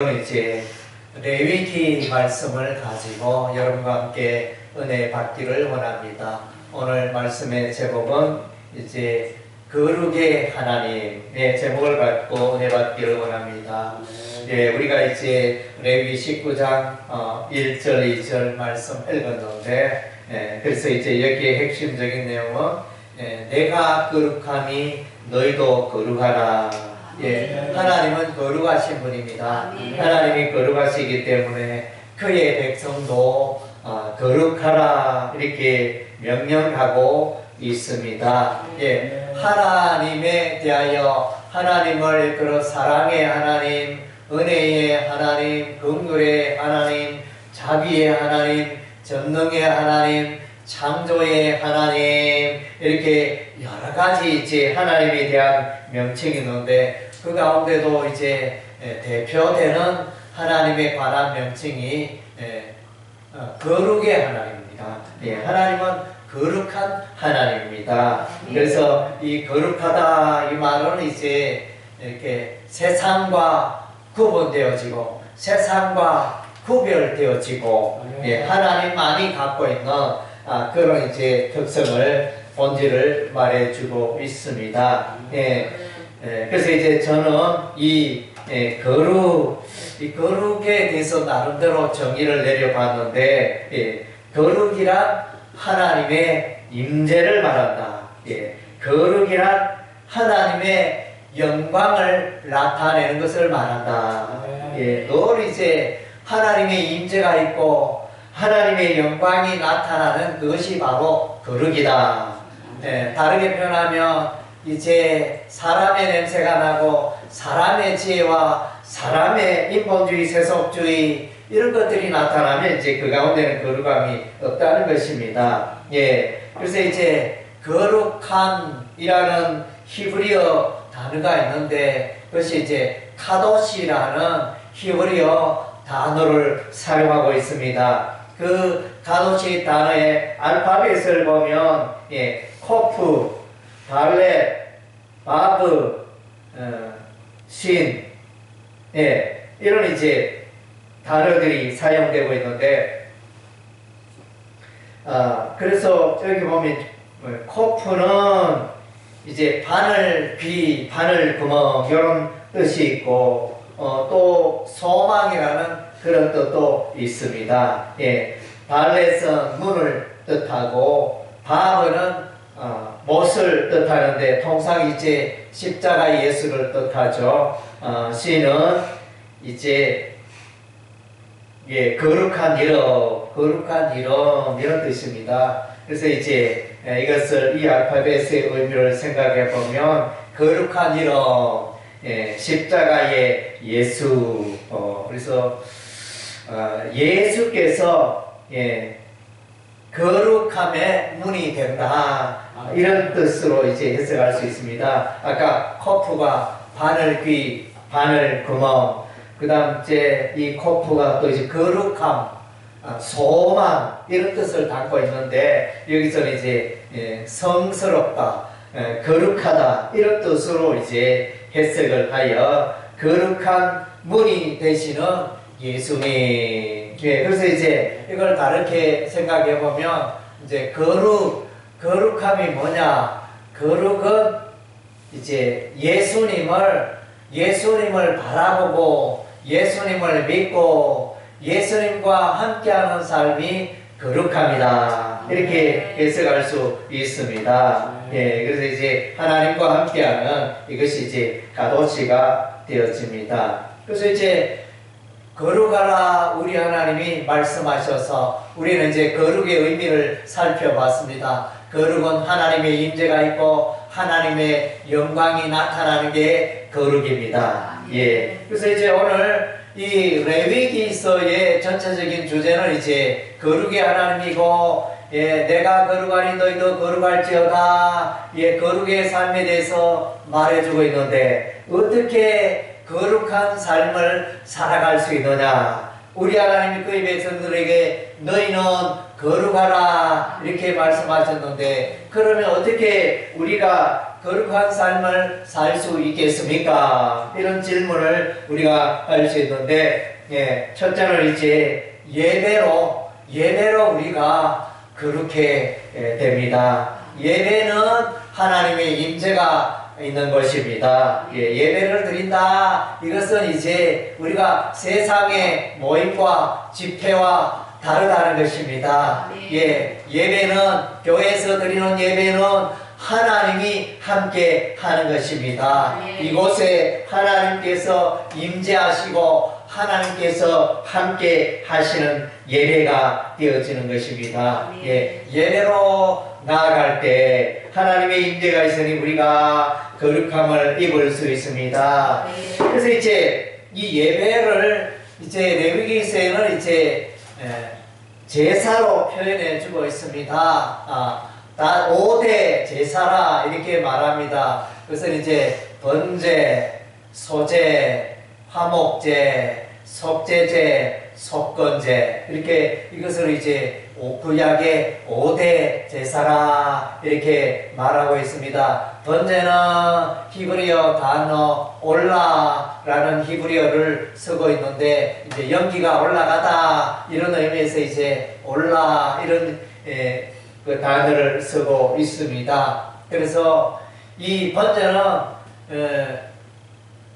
이제 레위기 말씀을 가지고 여러분과 함께 은혜 받기를 원합니다. 오늘 말씀의 제목은 이제 거룩의 하나님의 제목을 갖고 은혜 받기를 원합니다. 예, 우리가 이제 레위기 19장 1절 2절 말씀 읽었는데, 그래서 이제 여기에 핵심적인 내용은 내가 거룩하니 너희도 거룩하라. 예, 하나님은 거룩하신 분입니다. 하나님이 거룩하시기 때문에 그의 백성도 거룩하라 이렇게 명령하고 있습니다. 예, 하나님에 대하여 하나님을 이끌어 사랑의 하나님, 은혜의 하나님, 긍휼의 하나님, 자비의 하나님, 전능의 하나님, 창조의 하나님, 이렇게 여러 가지 이제 하나님에 대한 명칭이 있는데, 그 가운데도 이제 대표되는 하나님에 관한 명칭이 거룩의 하나님입니다. 예, 하나님은 거룩한 하나님입니다. 그래서 이 거룩하다 이 말은 이제 이렇게 세상과 구분되어지고 세상과 구별되어지고, 예, 하나님만이 갖고 있는 그런 이제 특성을 본질을 말해주고 있습니다. 예. 그래서 이제 저는 이 거룩에 대해서 나름대로 정의를 내려봤는데, 거룩이란 하나님의 임재를 말한다. 거룩이란 하나님의 영광을 나타내는 것을 말한다. 늘 이제 하나님의 임재가 있고 하나님의 영광이 나타나는 그것이 바로 거룩이다. 다르게 표현하면 이제 사람의 냄새가 나고 사람의 지혜와 사람의 인본주의, 세속주의 이런 것들이 나타나면 이제 그 가운데는 거룩함이 없다는 것입니다. 예, 그래서 이제 거룩함이라는 히브리어 단어가 있는데 그것이 이제 카도시라는 히브리어 단어를 사용하고 있습니다. 그 카도시 단어의 알파벳을 보면 코프, 발렛, 바브, 신, 이런 이제 단어들이 사용되고 있는데, 그래서 여기 보면 코프는 이제 바늘 귀, 바늘 구멍 이런 뜻이 있고, 또 소망이라는 그런 뜻도 있습니다. 발렛은 문을 뜻하고 바브는 못을 뜻하는데 통상 이제 십자가 예수를 뜻하죠. 신은 이제 거룩한 이름 이런 뜻입니다. 그래서 이제 이것을 이 알파벳의 의미를 생각해 보면 거룩한 이름, 십자가의 예수. 그래서 예수께서 거룩함의 문이 된다. 이런 뜻으로 이제 해석할 수 있습니다. 아까 코프가 바늘귀, 바늘구멍, 그 다음 이제 이 코프가 또 이제 거룩함, 소망 이런 뜻을 담고 있는데 여기서는 이제 성스럽다, 거룩하다 이런 뜻으로 이제 해석을 하여 거룩한 문이 되시는 예수님. 그래서 이제 이걸 다르게 생각해 보면 이제 거룩함이 뭐냐? 거룩은 이제 예수님을 바라보고 예수님을 믿고 예수님과 함께하는 삶이 거룩함이다. 이렇게 해석할 수 있습니다. 그래서 이제 하나님과 함께하는 이것이 이제 가도시가 되어집니다. 그래서 이제 거룩하라 우리 하나님이 말씀하셔서 우리는 이제 거룩의 의미를 살펴봤습니다. 거룩은 하나님의 임재가 있고 하나님의 영광이 나타나는 게 거룩입니다. 그래서 이제 오늘 이 레위기서의 전체적인 주제는 이제 거룩의 하나님이고, 내가 거룩하니 너희도 거룩할지어다. 거룩의 삶에 대해서 말해주고 있는데 어떻게 거룩한 삶을 살아갈 수 있느냐? 우리 하나님이 그의 백성들에게 너희는 거룩하라 이렇게 말씀하셨는데, 그러면 어떻게 우리가 거룩한 삶을 살 수 있겠습니까? 이런 질문을 우리가 할 수 있는데, 예, 첫째는 이제 예배로 우리가 그렇게 됩니다. 예배는 하나님의 임재가 있는 것입니다. 예, 예배를 드린다. 이것은 이제 우리가 세상의 모임과 집회와 다르다는 것입니다. 예, 예배는 교회에서 드리는 예배는 하나님이 함께 하는 것입니다. 이곳에 하나님께서 임재하시고 하나님께서 함께 하시는 예배가 되어지는 것입니다. 예, 예배로 나아갈 때 하나님의 임재가 있으니 우리가 거룩함을 입을 수 있습니다. 그래서 이제 이 예배를 이제 레위기서에는 이제 제사로 표현해 주고 있습니다. 5대 제사라 이렇게 말합니다. 그래서 이제 번제, 소제, 화목제, 속제제, 속건제 이렇게 이것을 이제 구약의 5대 제사라 이렇게 말하고 있습니다. 번제는 히브리어 단어 올라라는 히브리어를 쓰고 있는데 이제 연기가 올라가다 이런 의미에서 이제 올라 이런 그 단어를 쓰고 있습니다. 그래서 이 번제는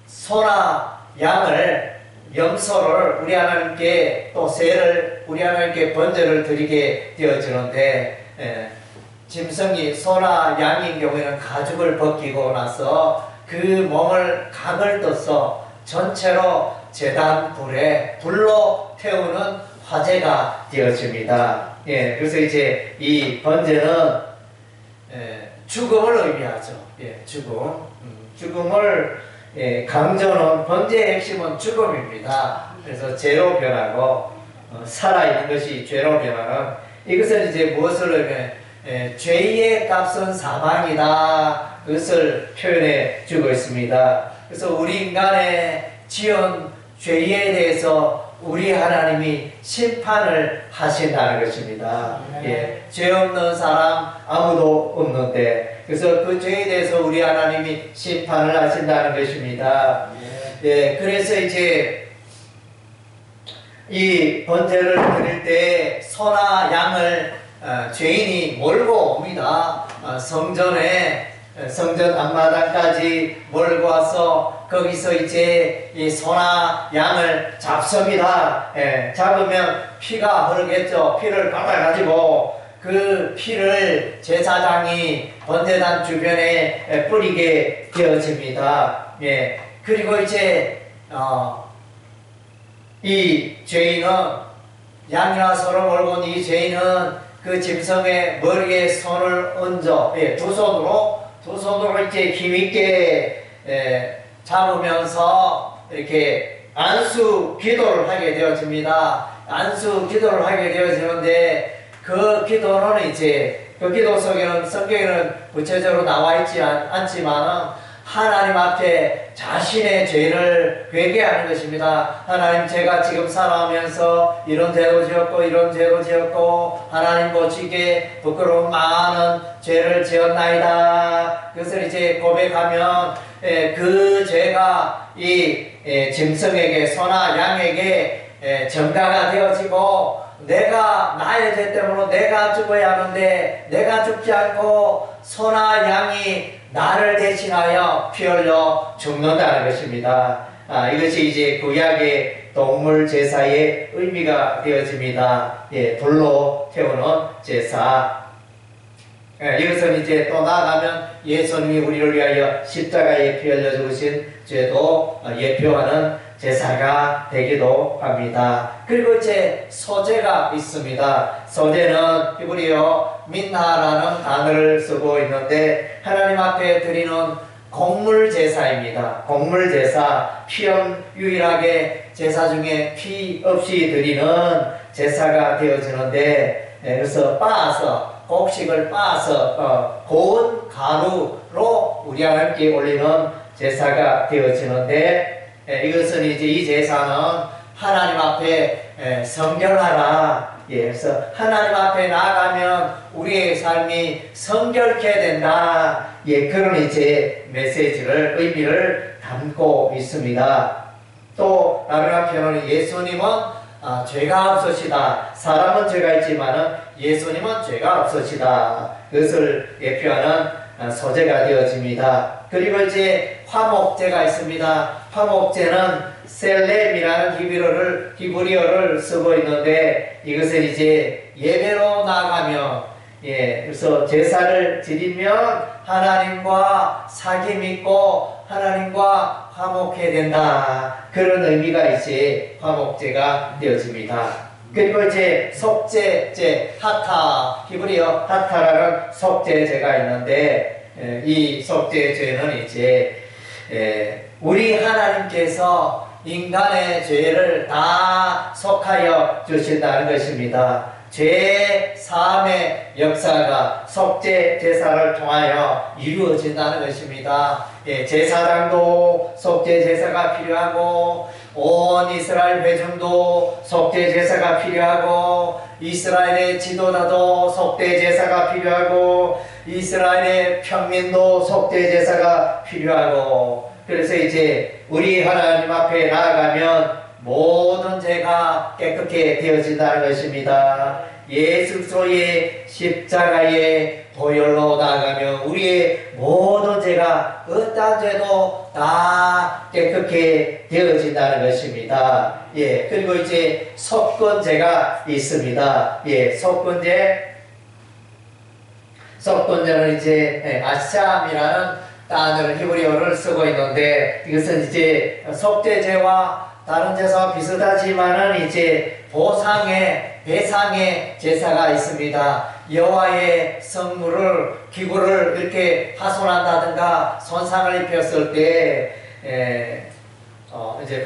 소나 양을 염소를 우리 하나님께 또 새를 우리 하나님께 번제를 드리게 되어지는데 짐승이 소나 양인 경우에는 가죽을 벗기고 나서 그 몸을 각을 떠서 전체로 제단 불로 태우는 화제가 되어집니다. 예, 그래서 이제 이 번제는 죽음을 의미하죠. 예, 죽음을 강조는 번제의 핵심은 죽음입니다. 그래서 죄로 변하고 살아있는 것이 죄로 변하는 이것을 이제 무엇을 의미해? 죄의 값은 사망이다. 그것을 표현해 주고 있습니다. 그래서 우리 인간의 지은 죄에 대해서 우리 하나님이 심판을 하신다는 것입니다. 예, 죄 없는 사람 아무도 없는데 그래서 그 죄에 대해서 우리 하나님이 심판을 하신다는 것입니다. 예, 그래서 이제 이 번제를 드릴 때 소나 양을 죄인이 몰고 옵니다. 성전 앞마당까지 몰고 와서 거기서 이제 이 소나 양을 잡습니다. 예, 잡으면 피가 흐르겠죠. 피를 받아가지고 그 피를 제사장이 번제단 주변에 뿌리게 되어집니다. 예, 그리고 이제 이 죄인은 양이나 소를 몰고 온 이 죄인은 그 짐승의 머리에 손을 얹어 두 손으로 이렇게 힘있게 잡으면서 이렇게 안수 기도를 하게 되어집니다. 안수 기도를 하게 되어지는데 그 기도는 이제 그 기도 속에는 성경에는 구체적으로 나와 있지 않지만은 하나님 앞에 자신의 죄를 회개하는 것입니다. 하나님, 제가 지금 살아오면서 이런 죄도 지었고 이런 죄도 지었고 하나님 보시기에 부끄러운 많은 죄를 지었나이다. 그것을 이제 고백하면 그 죄가 이 짐승에게 소나 양에게 전가가 되어지고 내가 나의 죄 때문에 내가 죽어야 하는데 내가 죽지 않고 소나 양이 나를 대신하여 피 흘려 죽는다는 것입니다. 이것이 이제 구약의 동물 제사의 의미가 되어집니다. 예, 불로 태우는 제사. 이것은 이제 또 나아가면 예수님이 우리를 위하여 십자가에 피 흘려 죽으신 죄도 예표하는 제사가 되기도 합니다. 그리고 이제 소제가 있습니다. 소제는 히브리어 민하라는 단어를 쓰고 있는데 하나님 앞에 드리는 곡물 제사입니다. 곡물 제사, 피험 유일하게 제사 중에 피 없이 드리는 제사가 되어지는데 그래서 곡식을 빻아서 고운 가루로 우리 하나님께 올리는 제사가 되어지는데 이것은 이제 이 제사는 하나님 앞에 성결하라. 예, 그래서 하나님 앞에 나아가면 우리의 삶이 성결케 된다. 예, 그런 이제 메시지를, 의미를 담고 있습니다. 또 다른 한편으로는 예수님은 죄가 없으시다. 사람은 죄가 있지만은 예수님은 죄가 없으시다. 그것을 예표하는 소재가 되어집니다. 그리고 이제 화목제가 있습니다. 화목제는 셀렘이라는 히브리어를 쓰고 있는데 이것은 이제 예배로 나가며 그래서 제사를 드리면 하나님과 사귐 있고 하나님과 화목해야 된다. 그런 의미가 이제 화목제가 되어집니다. 그리고 이제 속죄제, 하타, 히브리어 하타라는 속죄제가 있는데 이 속죄제는 이제 우리 하나님께서 인간의 죄를 다 속하여 주신다는 것입니다. 죄 사함의 역사가 속죄 제사를 통하여 이루어진다는 것입니다. 제사장도 속죄 제사가 필요하고 온 이스라엘 회중도 속죄 제사가 필요하고 이스라엘의 지도자도 속죄 제사가 필요하고 이스라엘의 평민도 속죄 제사가 필요하고 그래서 이제 우리 하나님 앞에 나아가면 모든 죄가 깨끗게 되어진다는 것입니다. 예수 그리스도의 십자가의 보혈로 나아가면 우리의 모든 죄가 어떠한 죄도 다 깨끗게 되어진다는 것입니다. 그리고 이제 속건제가 있습니다. 속건제는 이제 아샴이라는 단어를 히브리어를 쓰고 있는데 이것은 이제 속죄제와 다른 제사와 비슷하지만은 이제 배상의 제사가 있습니다. 여호와의 성물을 기구를 이렇게 파손한다든가 손상을 입혔을 때 이제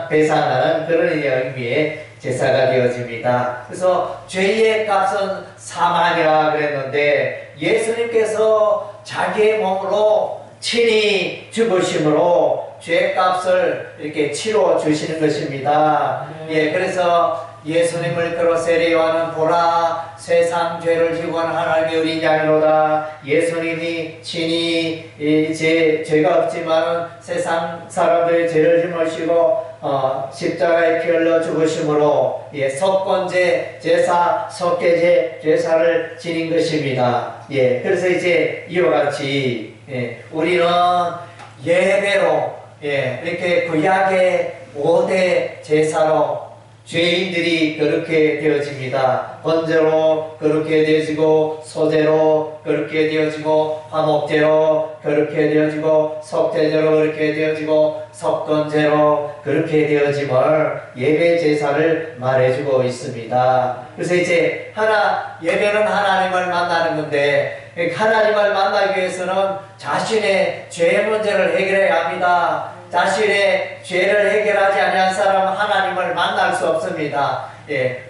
배상하는 그런 의미의 제사가 되어집니다. 그래서 죄의 값은 사망이라 그랬는데 예수님께서 자기의 몸으로 친히 죽으심으로 죄값을 이렇게 치러 주시는 것입니다. 그래서 예수님을 그로 세례요한은 보라 세상 죄를 지고 온 하나님의 어린 양이로다. 예수님이 친히 이제 죄가 없지만은 세상 사람들의 죄를 짊어지고 십자가에 피 흘려 죽으심으로 속건제 제사, 속죄제 제사를 지닌 것입니다. 그래서 이제 이와 같이 우리는 예배로 이렇게 구약의 5대 제사로 죄인들이 그렇게 되어집니다. 번제로 그렇게 되어지고 소제로 그렇게 되어지고 화목제로 그렇게 되어지고 속죄제로 그렇게 되어지고 속건제로 그렇게 되어짐을 예배 제사를 말해주고 있습니다. 그래서 이제 예배는 하나님을 만나는 건데 하나님을 만나기 위해서는 자신의 죄 문제를 해결해야 합니다. 자신의 죄를 해결하지 아니한 사람은 하나님을 만날 수 없습니다.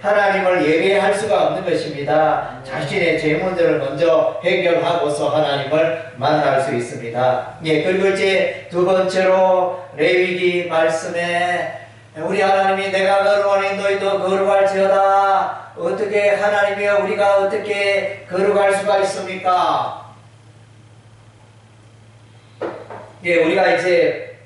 하나님을 예배할 수가 없는 것입니다. 자신의 죄 문제를 먼저 해결하고서 하나님을 만날 수 있습니다. 그리고 이제 두 번째로 레위기 말씀에 우리 하나님이 내가 거룩하니 너희도 거룩할지어다. 어떻게 하나님이여 우리가 어떻게 거룩할 수가 있습니까? 우리가 이제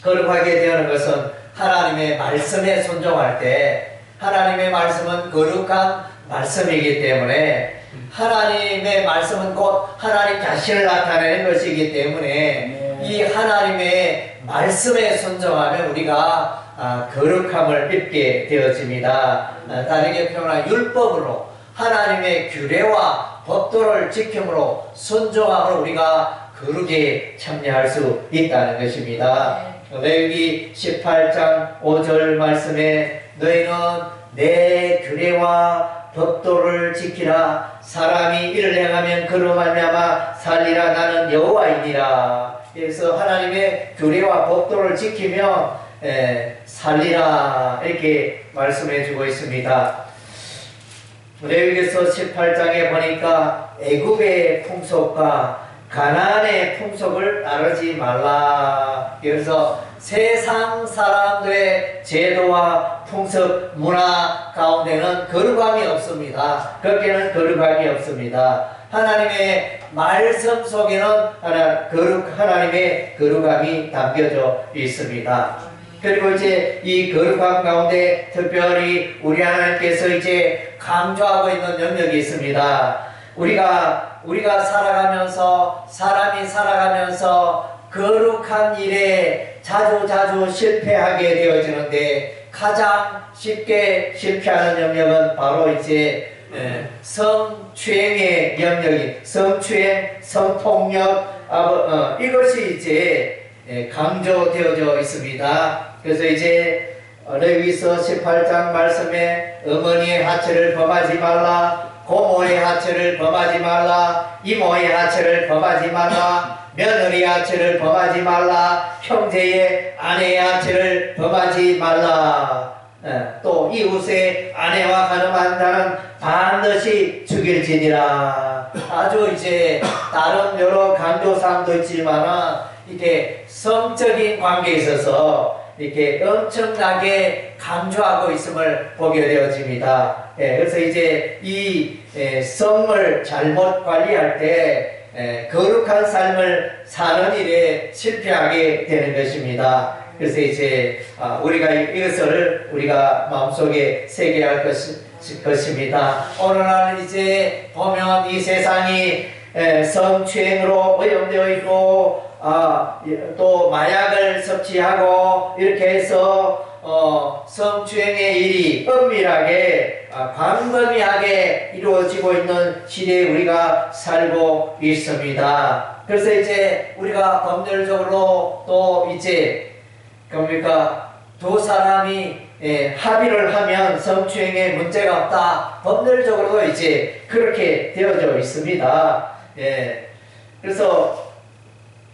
거룩하게 되는 것은 하나님의 말씀에 순종할 때 하나님의 말씀은 거룩한 말씀이기 때문에 하나님의 말씀은 곧 하나님 자신을 나타내는 것이기 때문에 이 하나님의 말씀에 순종하면 우리가 거룩함을 입게 되어집니다. 다르게 표현하면 율법으로 하나님의 규례와 법도를 지킴으로 순종함으로 우리가 거룩에 참여할 수 있다는 것입니다. 레위기 18장 5절 말씀에 너희는 내 규례와 법도를 지키라. 사람이 이를 행하면 그로 말미암아 살리라. 나는 여호와이니라. 그래서 하나님의 규례와 법도를 지키면 살리라 이렇게 말씀해 주고 있습니다. 레위기서 18장에 보니까 애굽의 풍속과 가나안의 풍속을 따르지 말라. 그래서 세상 사람들의 제도와 풍습, 문화 가운데는 거룩함이 없습니다. 거기에는 거룩함이 없습니다. 하나님의 말씀 속에는 하나님의 거룩함이 담겨져 있습니다. 그리고 이제 이 거룩함 가운데 특별히 우리 하나님께서 이제 강조하고 있는 영역이 있습니다. 우리가 살아가면서, 사람이 살아가면서 거룩한 일에 자주 실패하게 되어지는데 가장 쉽게 실패하는 영역은 바로 이제 성추행의 영역이, 성추행, 성폭력, 이것이 이제 강조되어져 있습니다. 그래서 이제 레위기서 18장 말씀에 어머니의 하체를 범하지 말라, 고모의 하체를 범하지 말라, 이모의 하체를 범하지 말라, 며느리 하체를 범하지 말라, 형제의 아내의 하체를 범하지 말라. 또 이웃의 아내와 간음한 자는 반드시 죽일지니라. 아주 이제 다른 여러 강조사항도 있지만은 이렇게 성적인 관계에 있어서 이렇게 엄청나게 강조하고 있음을 보게 되어집니다. 그래서 이제 이 성을 잘못 관리할 때 거룩한 삶을 사는 일에 실패하게 되는 것입니다. 그래서 이제 우리가 이것을 우리가 마음속에 새겨야 할 것입니다. 오늘날 이제 보면 이 세상이 성추행으로 오염되어 있고 또 마약을 섭취하고 이렇게 해서 성추행의 일이 엄밀하게 광범위하게 이루어지고 있는 시대에 우리가 살고 있습니다. 그래서 이제 우리가 법률적으로 또 이제 두 사람이 합의를 하면 성추행에 문제가 없다. 법률적으로도 이제 그렇게 되어져 있습니다. 그래서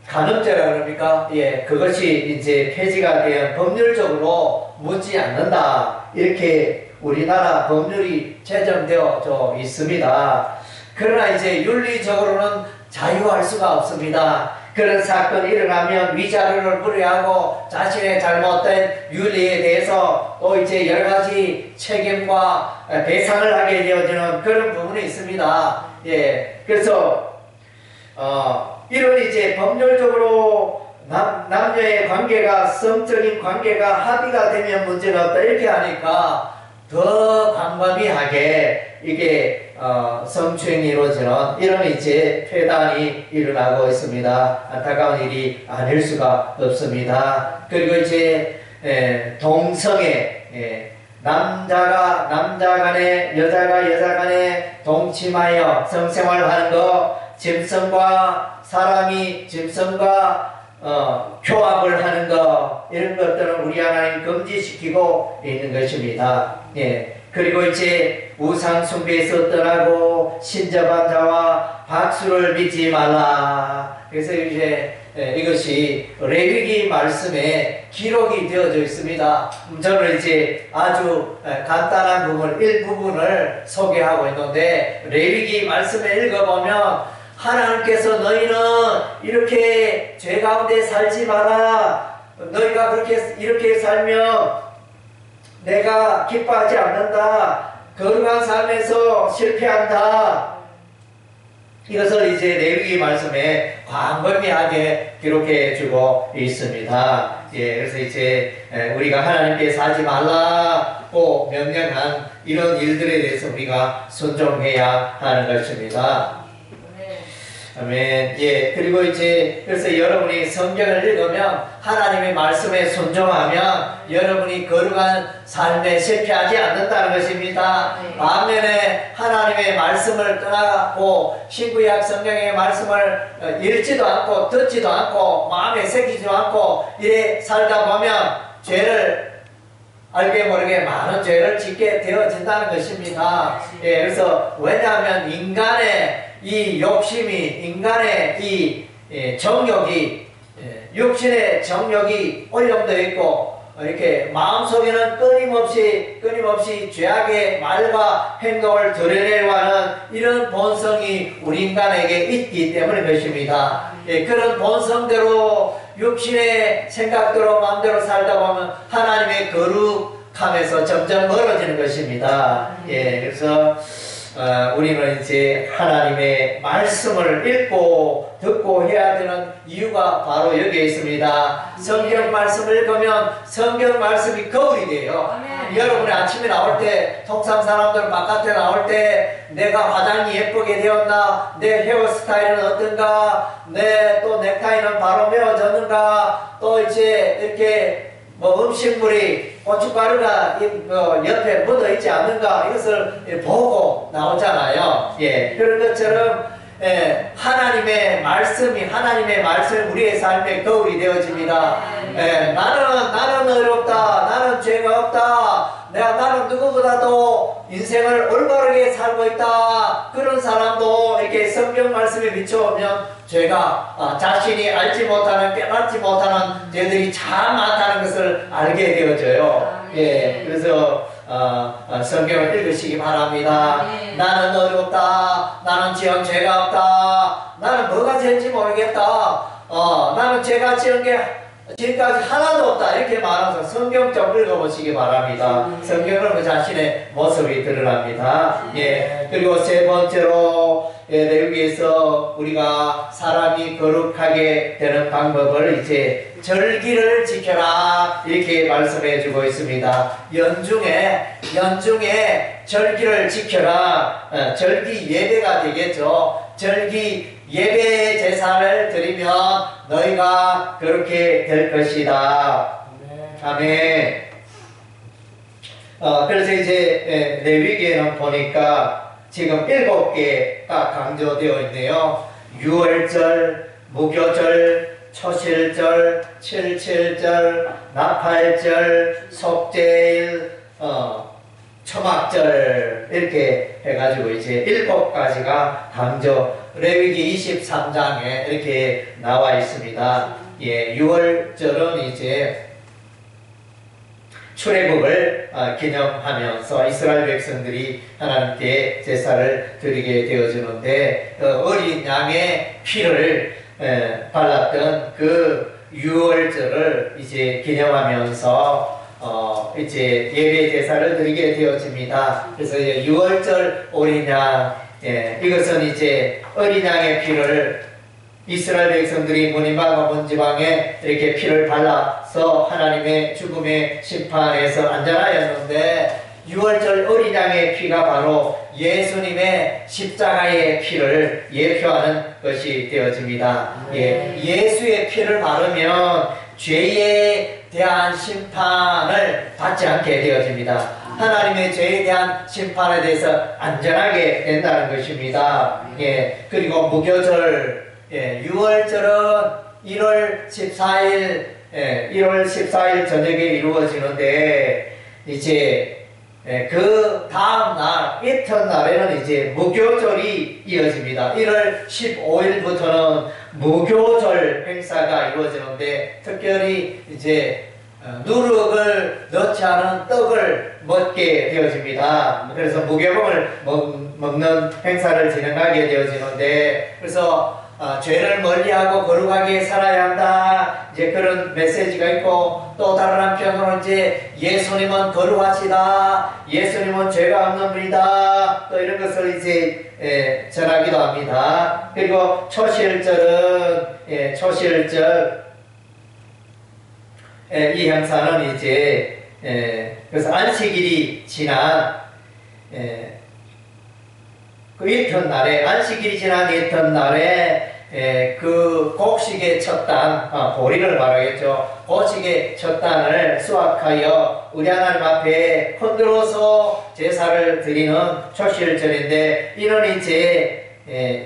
간음죄라 그럽니까? 그것이 이제 폐지가 되면 법률적으로 묻지 않는다. 이렇게 우리나라 법률이 제정되어져 있습니다. 그러나 이제 윤리적으로는 자유할 수가 없습니다. 그런 사건이 일어나면 위자료를 물어야하고 자신의 잘못된 윤리에 대해서 또 이제 여러 가지 책임과 배상을 하게 되어지는 그런 부분이 있습니다. 그래서 이런 이제 법률적으로 남녀의 관계가, 성적인 관계가 합의가 되면 문제가 없다 이렇게 하니까 더 광범위하게 이게 성추행이 이루어지는 이런 이제 폐단이 일어나고 있습니다. 안타까운 일이 아닐 수가 없습니다. 그리고 이제 동성애, 남자가 남자 간에, 여자가 여자 간에 동침하여 성생활하는 것, 짐승과 사람이 짐승과 교합을 하는 것, 이런 것들은 우리 하나님 금지시키고 있는 것입니다. 그리고 이제 우상 숭배에서 떠나고 신접한 자와 박수를 믿지 말라. 그래서 이제 이것이 레위기 말씀에 기록이 되어져 있습니다. 저는 이제 아주 간단한 부분, 일부분을 소개하고 있는데 레위기 말씀을 읽어보면 하나님께서 너희는 이렇게 죄 가운데 살지 마라. 너희가 그렇게 이렇게 살면 내가 기뻐하지 않는다. 거룩한 삶에서 실패한다. 이것을 이제 레위기 말씀에 광범위하게 기록해 주고 있습니다. 그래서 이제 우리가 하나님께 살지 말라고 명령한 이런 일들에 대해서 우리가 순종해야 하는 것입니다. 아멘. 그리고 이제 그래서 여러분이 성경을 읽으면 하나님의 말씀에 순종하면 여러분이 거룩한 삶에 실패하지 않는다는 것입니다. 반면에 하나님의 말씀을 떠나고 신구약 성경의 말씀을 읽지도 않고 듣지도 않고 마음에 새기지도 않고 이래 살다 보면 죄를 알게 모르게 많은 죄를 짓게 되어진다는 것입니다. 그래서 왜냐하면 인간의 이 욕심이, 인간의 이 정욕이, 육신의 정욕이 오염되어 있고 이렇게 마음속에는 끊임없이 죄악의 말과 행동을 드러내려고 하는 이런 본성이 우리 인간에게 있기 때문인 것입니다. 예, 그런 본성대로 육신의 생각대로 마음대로 살다 보면 하나님의 거룩함에서 점점 멀어지는 것입니다. 예, 그래서 우리는 이제 하나님의 말씀을 읽고 듣고 해야 되는 이유가 바로 여기에 있습니다. 성경 말씀을 읽으면 성경 말씀이 거울이 돼요. 여러분이 아침에 나올 때, 통상 사람들 바깥에 나올 때 내가 화장이 예쁘게 되었나, 내 헤어스타일은 어떤가, 내 또 넥타이는 바로 메어졌는가, 또 이제 이렇게 음식물이 고춧가루가 옆에 묻어 있지 않는가, 이것을 보고 나오잖아요. 예, 그런 것처럼 하나님의 말씀이 우리의 삶의 거울이 되어집니다. 나는 어렵다, 나는 죄가 없다, 나는 누구보다도 인생을 올바르게 살고 있다. 그런 사람도 이렇게 성경 말씀에 비춰오면 죄가 자신이 알지 못하는, 깨닫지 못하는 죄들이 참 많다는 것을 알게 되어져요. 예, 그래서 성경을 읽으시기 바랍니다. 나는 어렵다, 나는 지은 죄가 없다, 나는 뭐가 죄인지 모르겠다, 나는 죄가 지은 게 지금까지 하나도 없다, 이렇게 말하면서 성경 좀 읽어보시기 바랍니다. 성경은 그 자신의 모습이 드러납니다. 예, 그리고 세 번째로 레위기에서 우리가 사람이 거룩하게 되는 방법을 이제 절기를 지켜라, 이렇게 말씀해 주고 있습니다. 연중에 절기를 지켜라. 절기 예배가 되겠죠. 절기 예배 제사를 드리면 너희가 그렇게 될 것이다. 아멘. 그래서 이제 레위기에는 보니까 지금 7개가 강조되어 있네요. 유월절, 무교절, 초실절, 칠칠절, 나팔절, 속죄일, 초막절, 이렇게 해가지고 이제 7가지가 강조, 레위기 23장에 이렇게 나와 있습니다. 예, 6월절은 이제 출애굽을 기념하면서 이스라엘 백성들이 하나님께 제사를 드리게 되어지는데, 어린 양의 피를 발랐던 그 6월절을 이제 기념하면서 이제 예배 제사를 드리게 되어집니다. 그래서 이제 6월절 어린 양, 이것은 이제 어린 양의 피를 이스라엘 백성들이 문인방과 문지방에 이렇게 피를 발라서 하나님의 죽음의 심판에서 안전하였는데, 6월절 어린 양의 피가 바로 예수님의 십자가의 피를 예표하는 것이 되어집니다. 예수의 피를 바르면 죄에 대한 심판을 받지 않게 되어집니다. 하나님의 죄에 대한 심판에 대해서 안전하게 된다는 것입니다. 그리고 무교절, 6월절은 1월 14일 저녁에 이루어지는데, 이제 그 다음 날, 이튿날에는 이제 무교절이 이어집니다. 1월 15일부터는 무교절 행사가 이루어지는데, 특별히 이제 누룩을 넣지 않은 떡을 먹게 되어집니다. 그래서 무교봉을 먹는 행사를 진행하게 되어지는데, 그래서 죄를 멀리하고 거룩하게 살아야 한다, 이제 그런 메시지가 있고, 또 다른 한편으로는 이제 예수님은 거룩하시다, 예수님은 죄가 없는 분이다, 또 이런 것을 이제 전하기도 합니다. 그리고 초실절은 초실절, 이 행사는 이제 그래서 안식일이 지난 그 이튿날에, 안식일이 지난 이튿날에 그 곡식의 첫 단, 보리를 말하겠죠. 곡식의 첫 단을 수확하여 우리 하나님 앞에 흔들어서 제사를 드리는 초실절인데, 이는 이제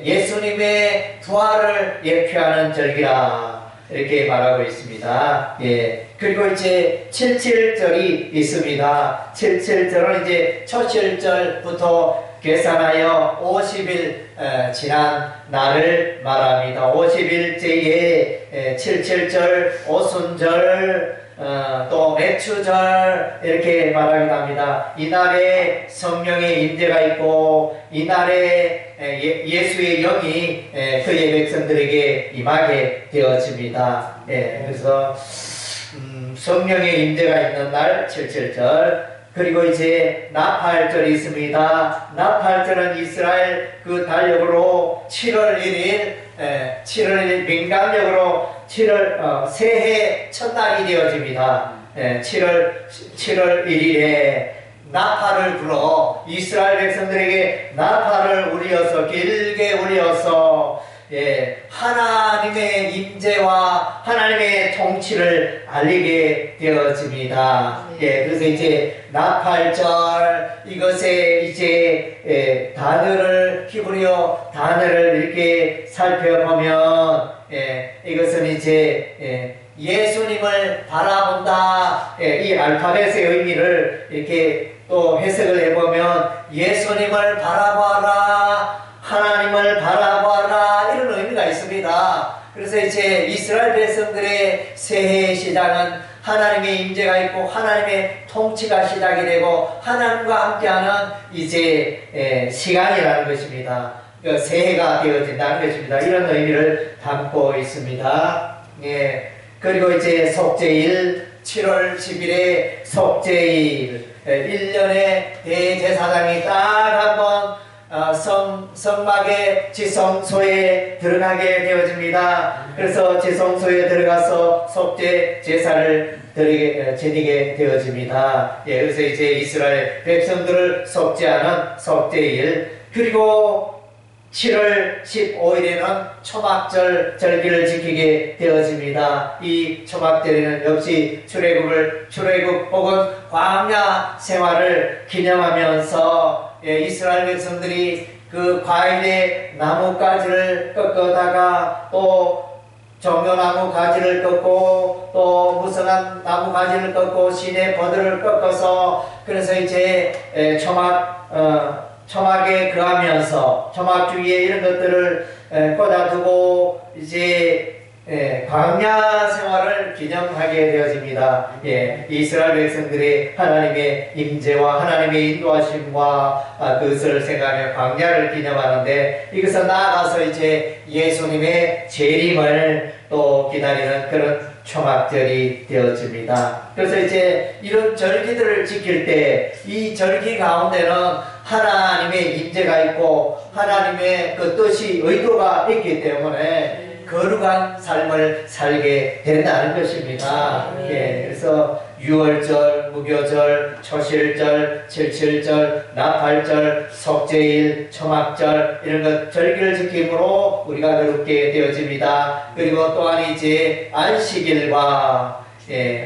예수님의 부활을 예표하는 절기라, 이렇게 말하고 있습니다. 그리고 이제 칠칠절이 있습니다. 칠칠절은 이제 초실절부터 계산하여 50일 지난 날을 말합니다. 50일째에 칠칠절, 오순절, 또 매추절 이렇게 말하기도 합니다. 이날에 성령의 임재가 있고 이날에 예수의 영이 그의 백성들에게 임하게 되어집니다. 그래서 성령의 임재가 있는 날 77절, 그리고 이제 나팔절이 있습니다. 나팔절은 이스라엘 그 달력으로 7월 1일 7월 1일 민간력으로 7월 새해 첫날이 되어집니다. 7월 1일에 나팔을 불어 이스라엘 백성들에게 나팔을 울려서 길게 울려서 하나님의 임재와 하나님의 통치를 알리게 되어집니다. 그래서 이제 나팔절, 이것에 이제 단어를, 히브리어 단어를 이렇게 살펴보면 이것은 이제 예수님을 바라본다, 이 알파벳의 의미를 이렇게 또 해석을 해보면 예수님을 바라봐라, 하나님을 바라봐라, 이런 의미가 있습니다. 그래서 이제 이스라엘 백성들의 새해 시작은 하나님의 임재가 있고 하나님의 통치가 시작이 되고 하나님과 함께하는 이제 시간이라는 것입니다. 새해가 되어진다는 것입니다. 이런 의미를 담고 있습니다. 그리고 이제 속죄일, 7월 10일에 속죄일, 1년에 대제사장이 딱 한번 성막의 지성소에 들어가게 되어집니다. 그래서 지성소에 들어가서 속죄 제사를 드리게 되어집니다. 그래서 이제 이스라엘 백성들을 속죄하는 속죄일, 그리고 7월 15일에는 초막절 절기를 지키게 되어집니다. 이 초막절에는 역시 출애굽 혹은 광야 생활을 기념하면서 이스라엘 백성들이 그 과일의 나뭇가지를 꺾어다가 또 종려나무 가지를 꺾고 또 무성한 나무 가지를 꺾고 시내 버들을 꺾어서, 그래서 이제 초막에 거하면서 초막 주위에 이런 것들을 꽂아두고 이제 광야 생활을 기념하게 되어집니다. 이스라엘 백성들이 하나님의 임재와 하나님의 인도하심과 그것을 생각하며 광야를 기념하는데, 이것을 나아가서 이제 예수님의 재림을 또 기다리는 그런 초막절이 되어집니다. 그래서 이제 이런 절기들을 지킬 때 이 절기 가운데는 하나님의 임재가 있고 하나님의 그 뜻이, 의도가 있기 때문에 거룩한 삶을 살게 된다는 것입니다. 그래서 유월절, 무교절, 초실절, 칠칠절, 나팔절, 속죄일, 초막절, 이런 것 절기를 지킴으로 우리가 거룩게 되어집니다. 그리고 또한 이제 안식일과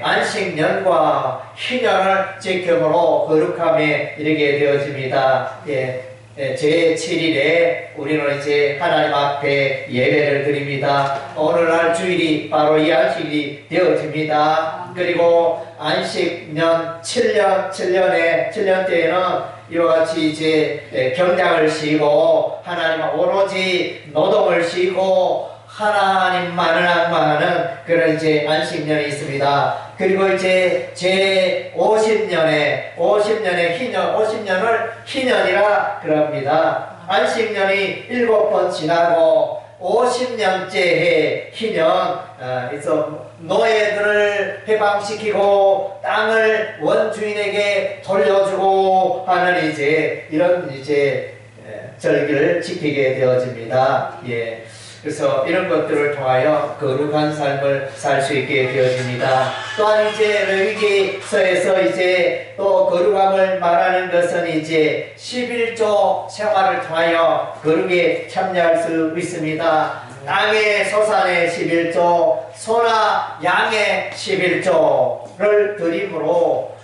안식년과 희년을 지킴으로 거룩함에 이르게 되어집니다. 제7일에 우리는 이제 하나님 앞에 예배를 드립니다. 오늘날 주일이 바로 이 안식일이 되어집니다. 그리고 안식년 7년 때에는 이와 같이 이제 경장을 쉬고 하나님 오로지 노동을 쉬고 하나님만을 악망하는 그런 이제 안식년이 있습니다. 그리고 이제 제 50년의 희년, 50년을 희년이라 그럽니다. 안식년이 7번 지나고 50년째의 희년, 그래서 노예들을 해방시키고 땅을 원주인에게 돌려주고 하는 이제 이런 이제 절기를 지키게 되어집니다. 그래서 이런 것들을 통하여 거룩한 삶을 살 수 있게 되어집니다. 또한 이제 레위기서에서 이제 또 거룩함을 말하는 것은 이제 11조 생활을 통하여 거룩에 참여할 수 있습니다. 땅의 소산의 11조, 소나 양의 11조를 드림으로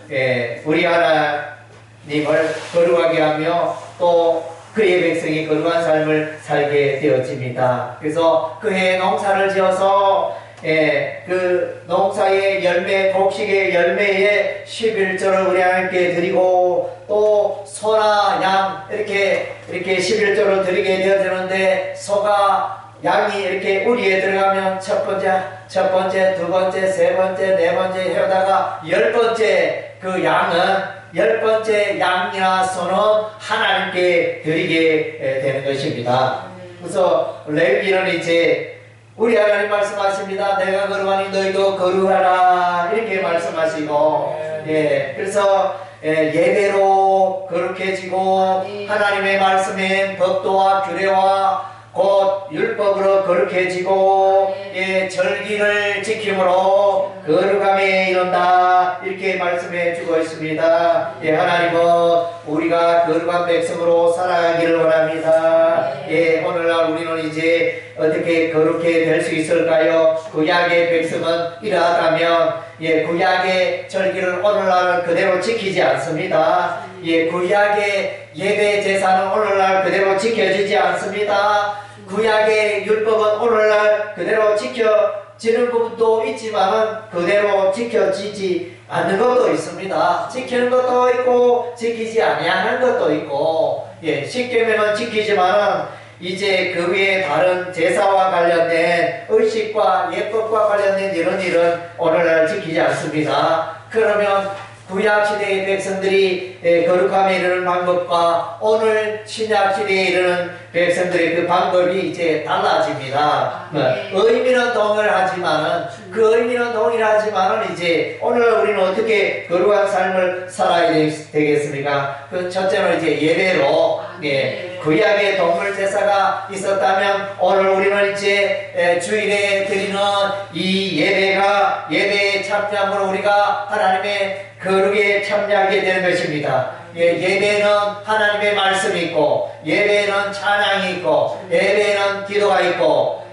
우리 하나님을 거룩하게 하며 또 그의 백성이 거룩한 삶을 살게 되어집니다. 그래서 그해 농사를 지어서 그 농사의 열매, 곡식의 열매의 11조를 우리 하나님께 드리고 또 소나 양 이렇게 11조를 드리게 되어지는데 소가 양이 이렇게 우리에 들어가면 첫 번째, 두 번째, 세 번째, 네 번째 해오다가 10번째 그 양은 10번째 양이나 소는 하나님께 드리게 되는 것입니다. 그래서 레위기는 이제 우리 하나님 말씀하십니다. 내가 거룩하니 너희도 거룩하라 이렇게 말씀하시고, 예, 그래서 예배로 거룩해지고 하나님의 말씀인 법도와 규례와 곧 율법으로 거룩해지고, 예, 절기를 지킴으로 거룩함에 이른다 이렇게 말씀해 주고 있습니다. 예, 하나님은 우리가 거룩한 백성으로 살아가기를 원합니다. 예, 오늘날 우리는 이제 어떻게 거룩해 될 수 있을까요? 구약의 백성은 이러하다면, 예, 구약의 절기를 오늘날 그대로 지키지 않습니다. 예, 구약의 예배 제사는 오늘날 그대로 지켜지지 않습니다. 구약의 율법은 오늘날 그대로 지켜지는 부분도 있지만 그대로 지켜지지 않는 것도 있습니다. 지키는 것도 있고 지키지 아니하는 것도 있고, 예, 십계명은 지키지만은 이제 그 외에 다른 제사와 관련된 의식과 예법과 관련된 이런 일은 오늘날 지키지 않습니다. 그러면 구약시대의 백성들이 거룩함에 이르는 방법과 오늘 신약시대에 이르는 백성들의 그 방법이 이제 달라집니다. 의미는 동일하지만은, 그 의미는 동일하지만은 이제 오늘 우리는 어떻게 거룩한 삶을 살아야 되겠습니까? 그 첫째는 이제 예배로, 예, 구약의 동물 제사가 있었다면 오늘 우리는 이제 주일에 드리는 이 예배가 예배의 참여함으로 우리가 하나님의 거룩에 참여하게 되는 것입니다. 예, 예배는 하나님의 말씀이 있고, 예배는 찬양이 있고, 예배는 기도가 있고,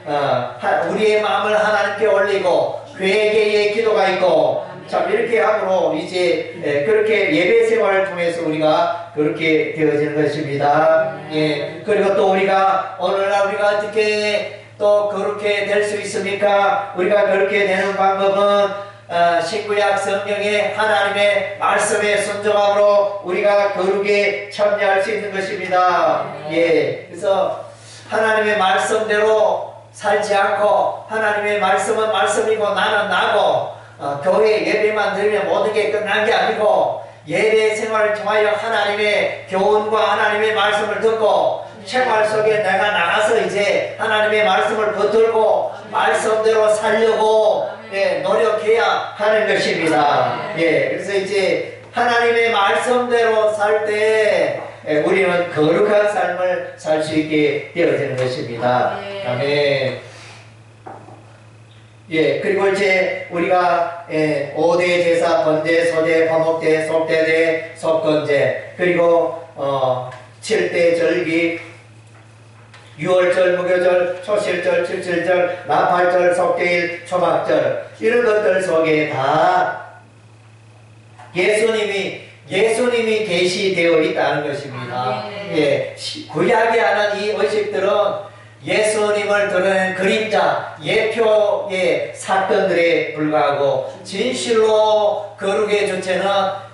우리의 마음을 하나님께 올리고 회개의 기도가 있고, 참 이렇게 함으로 이제 그렇게 예배 생활을 통해서 우리가 그렇게 되어지는 것입니다. 예, 그리고 또 우리가 오늘날 우리가 어떻게 또 그렇게 될 수 있습니까? 우리가 그렇게 되는 방법은 신구약 성경의 하나님의 말씀에 순종함으로 우리가 거룩에 참여할 수 있는 것입니다. 예, 그래서 하나님의 말씀대로 살지 않고, 하나님의 말씀은 말씀이고 나는 나고, 교회 예배만 드리면 모든 게 끝난 게 아니고, 예배 생활을 통하여 하나님의 교훈과 하나님의 말씀을 듣고 생활 속에 내가 나가서 이제 하나님의 말씀을 붙들고 말씀대로 살려고, 예, 노력해야 하는 것입니다. 예, 그래서 이제 하나님의 말씀대로 살 때 우리는 거룩한 삶을 살 수 있게 되어지는 것입니다. 아멘. 예, 그리고 이제 우리가 5대 제사, 번제, 소제, 화목제, 속대제, 속건제, 그리고 7대 절기, 6월절, 무교절, 초실절, 칠칠절, 나팔절, 속죄일, 초막절, 이런 것들 속에 다 예수님이 계시되어 있다는 것입니다. 예, 구약에 하는 이 의식들은 예수님을 드러낸 그림자, 예표의 사건들에 불과하고 진실로 거룩의 주체는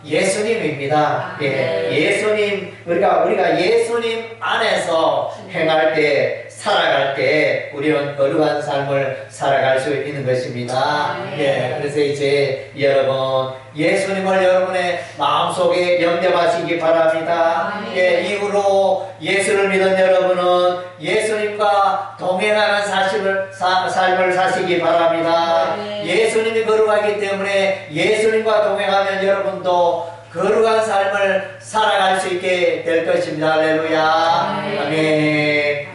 예수님입니다. 예, 예수님, 우리가 예수님 안에서 행할 때, 살아갈 때 우리는 거룩한 삶을 살아갈 수 있는 것입니다. 예, 그래서 이제 여러분, 예수님을 여러분의 마음속에 영접하시기 바랍니다. 예, 이후로 예수를 믿은 여러분은 예수님과 동행하는 삶을 사시기 바랍니다. 예수님이 거룩하기 때문에 예수님과 동행하면 여러분도 거룩한 삶을 살아갈 수 있게 될 것입니다. 할렐루야. 아멘.